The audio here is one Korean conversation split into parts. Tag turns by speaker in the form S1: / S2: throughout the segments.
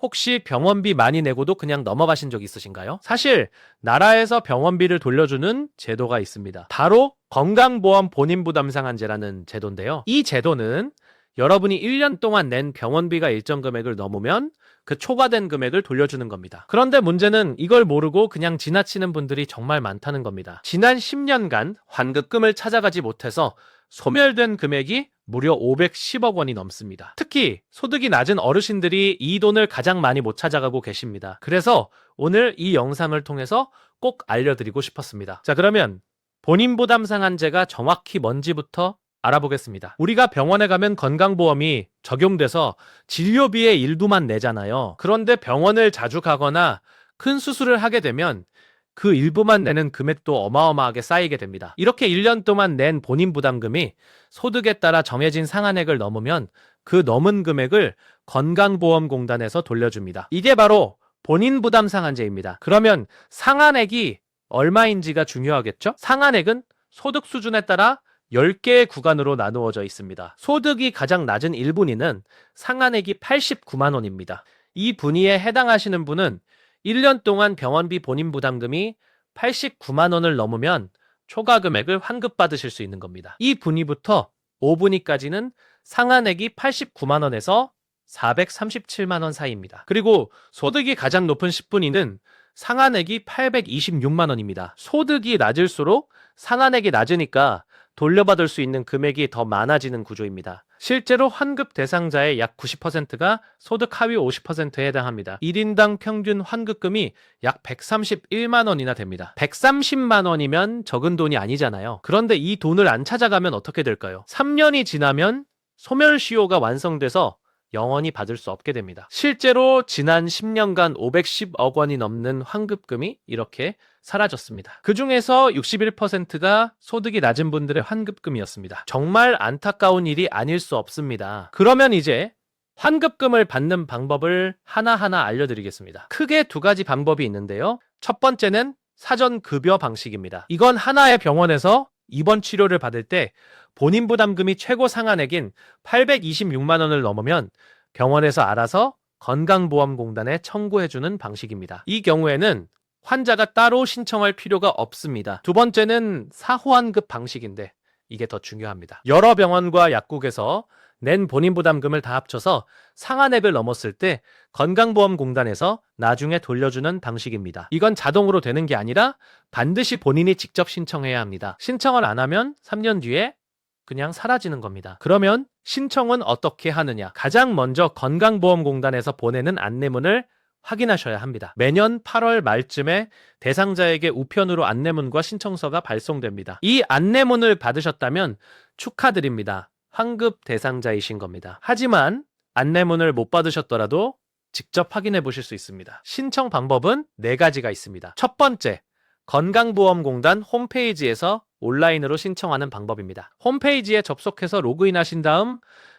S1: 혹시 병원비 많이 내고도 그냥 넘어가신 적 있으신가요? 사실 나라에서 병원비를 돌려주는 제도가 있습니다. 바로 건강보험 본인 부담 상한제라는 제도인데요. 이 제도는 여러분이 1년 동안 낸 병원비가 일정 금액을 넘으면 그 초과된 금액을 돌려주는 겁니다. 그런데 문제는 이걸 모르고 그냥 지나치는 분들이 정말 많다는 겁니다. 지난 10년간 환급금을 찾아가지 못해서 소멸된 금액이 무려 510억 원이 넘습니다. 특히 소득이 낮은 어르신들이 이 돈을 가장 많이 못 찾아가고 계십니다. 그래서 오늘 이 영상을 통해서 꼭 알려드리고 싶었습니다. 자, 그러면 본인 부담 상한제가 정확히 뭔지부터 알아보겠습니다. 우리가 병원에 가면 건강보험이 적용돼서 진료비의 일부만 내잖아요. 그런데 병원을 자주 가거나 큰 수술을 하게 되면 그 일부만 내는 금액도 어마어마하게 쌓이게 됩니다. 이렇게 1년 동안 낸 본인 부담금이 소득에 따라 정해진 상한액을 넘으면 그 넘은 금액을 건강보험공단에서 돌려줍니다. 이게 바로 본인 부담 상한제입니다. 그러면 상한액이 얼마인지가 중요하겠죠? 상한액은 소득 수준에 따라 10개의 구간으로 나누어져 있습니다. 소득이 가장 낮은 1분위는 상한액이 89만 원입니다. 이 분위에 해당하시는 분은 1년 동안 병원비 본인 부담금이 89만 원을 넘으면 초과 금액을 환급받으실 수 있는 겁니다. 이 분위부터 5분위까지는 상한액이 89만 원에서 437만 원 사이입니다. 그리고 소득이 가장 높은 10분위는 상한액이 826만 원입니다. 소득이 낮을수록 상한액이 낮으니까 돌려받을 수 있는 금액이 더 많아지는 구조입니다. 실제로 환급 대상자의 약 90%가 소득 하위 50%에 해당합니다. 1인당 평균 환급금이 약 131만 원이나 됩니다. 130만 원이면 적은 돈이 아니잖아요. 그런데 이 돈을 안 찾아가면 어떻게 될까요? 3년이 지나면 소멸시효가 완성돼서 영원히 받을 수 없게 됩니다. 실제로 지난 10년간 510억 원이 넘는 환급금이 이렇게 사라졌습니다. 그 중에서 61%가 소득이 낮은 분들의 환급금이었습니다. 정말 안타까운 일이 아닐 수 없습니다. 그러면 이제 환급금을 받는 방법을 하나하나 알려드리겠습니다. 크게 두 가지 방법이 있는데요. 첫 번째는 사전급여 방식입니다. 이건 하나의 병원에서 입원 치료를 받을 때 본인 부담금이 최고 상한액인 826만 원을 넘으면 병원에서 알아서 건강보험공단에 청구해주는 방식입니다. 이 경우에는 환자가 따로 신청할 필요가 없습니다. 두 번째는 사후환급 방식인데 이게 더 중요합니다. 여러 병원과 약국에서 낸 본인 부담금을 다 합쳐서 상한액을 넘었을 때 건강보험공단에서 나중에 돌려주는 방식입니다. 이건 자동으로 되는 게 아니라 반드시 본인이 직접 신청해야 합니다. 신청을 안 하면 3년 뒤에 그냥 사라지는 겁니다. 그러면 신청은 어떻게 하느냐? 가장 먼저 건강보험공단에서 보내는 안내문을 확인하셔야 합니다. 매년 8월 말쯤에 대상자에게 우편으로 안내문과 신청서가 발송됩니다. 이 안내문을 받으셨다면 축하드립니다. 환급 대상자이신 겁니다. 하지만 안내문을 못 받으셨더라도 직접 확인해 보실 수 있습니다. 신청 방법은 4가지가 있습니다. 첫 번째, 건강보험공단 홈페이지에서 온라인으로 신청하는 방법입니다. 홈페이지에 접속해서 로그인하신 다음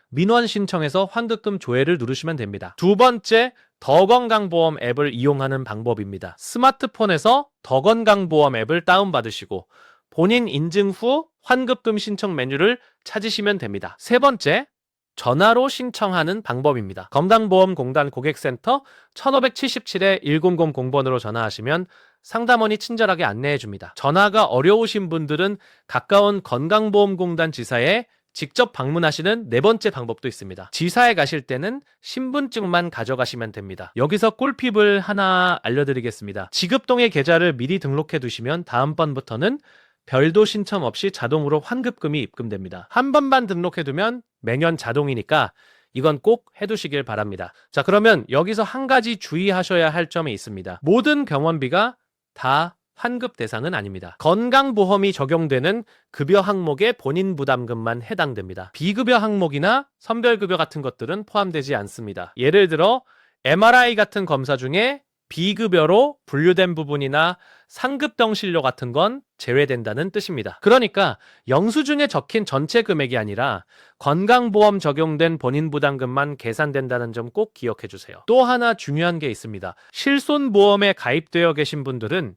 S1: 민원 신청해서 환급금 조회를 누르시면 됩니다. 두 번째, 더건강보험 앱을 이용하는 방법입니다. 스마트폰에서 더건강보험 앱을 다운받으시고 본인 인증 후 환급금 신청 메뉴를 찾으시면 됩니다. 세 번째, 전화로 신청하는 방법입니다. 건강보험공단 고객센터 1577-1000번으로 전화하시면 상담원이 친절하게 안내해 줍니다. 전화가 어려우신 분들은 가까운 건강보험공단 지사에 직접 방문하시는 4번째 방법도 있습니다. 지사에 가실 때는 신분증만 가져가시면 됩니다. 여기서 꿀팁을 하나 알려드리겠습니다. 지급동의 계좌를 미리 등록해 두시면 다음번부터는 별도 신청 없이 자동으로 환급금이 입금됩니다. 한 번만 등록해 두면 매년 자동이니까 이건 꼭 해두시길 바랍니다. 자, 그러면 여기서 한 가지 주의하셔야 할 점이 있습니다. 모든 병원비가 다 환급 대상은 아닙니다. 건강보험이 적용되는 급여 항목에 본인 부담금만 해당됩니다. 비급여 항목이나 선별급여 같은 것들은 포함되지 않습니다. 예를 들어 MRI 같은 검사 중에 비급여로 분류된 부분이나 상급병실료 같은 건 제외된다는 뜻입니다. 그러니까 영수증에 적힌 전체 금액이 아니라 건강보험 적용된 본인 부담금만 계산된다는 점 꼭 기억해 주세요. 또 하나 중요한 게 있습니다. 실손보험에 가입되어 계신 분들은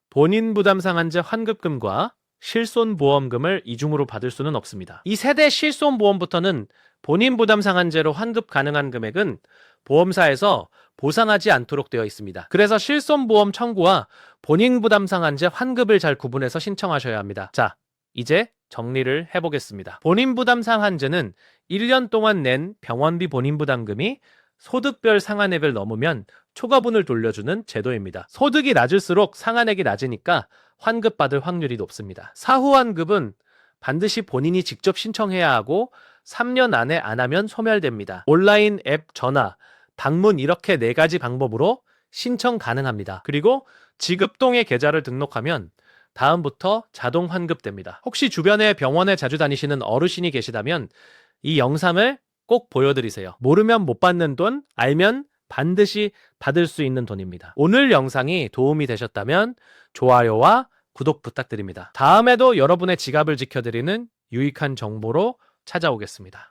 S1: 본인 부담 상한제 환급금과 실손보험금을 이중으로 받을 수는 없습니다. 이 세대 실손보험부터는 본인 부담 상한제로 환급 가능한 금액은 보험사에서 보상하지 않도록 되어 있습니다. 그래서 실손보험 청구와 본인 부담 상한제 환급을 잘 구분해서 신청하셔야 합니다. 자, 이제 정리를 해보겠습니다. 본인 부담 상한제는 1년 동안 낸 병원비 본인 부담금이 소득별 상한액을 넘으면 초과분을 돌려주는 제도입니다. 소득이 낮을수록 상한액이 낮으니까 환급받을 확률이 높습니다. 사후 환급은 반드시 본인이 직접 신청해야 하고 3년 안에 안 하면 소멸됩니다. 온라인 앱, 전화, 방문 이렇게 4가지 방법으로 신청 가능합니다. 그리고 지급동의 계좌를 등록하면 다음부터 자동 환급됩니다. 혹시 주변에 병원에 자주 다니시는 어르신이 계시다면 이 영상을 꼭 보여드리세요. 모르면 못 받는 돈, 알면 반드시 받을 수 있는 돈입니다. 오늘 영상이 도움이 되셨다면 좋아요와 구독 부탁드립니다. 다음에도 여러분의 지갑을 지켜드리는 유익한 정보로 찾아오겠습니다.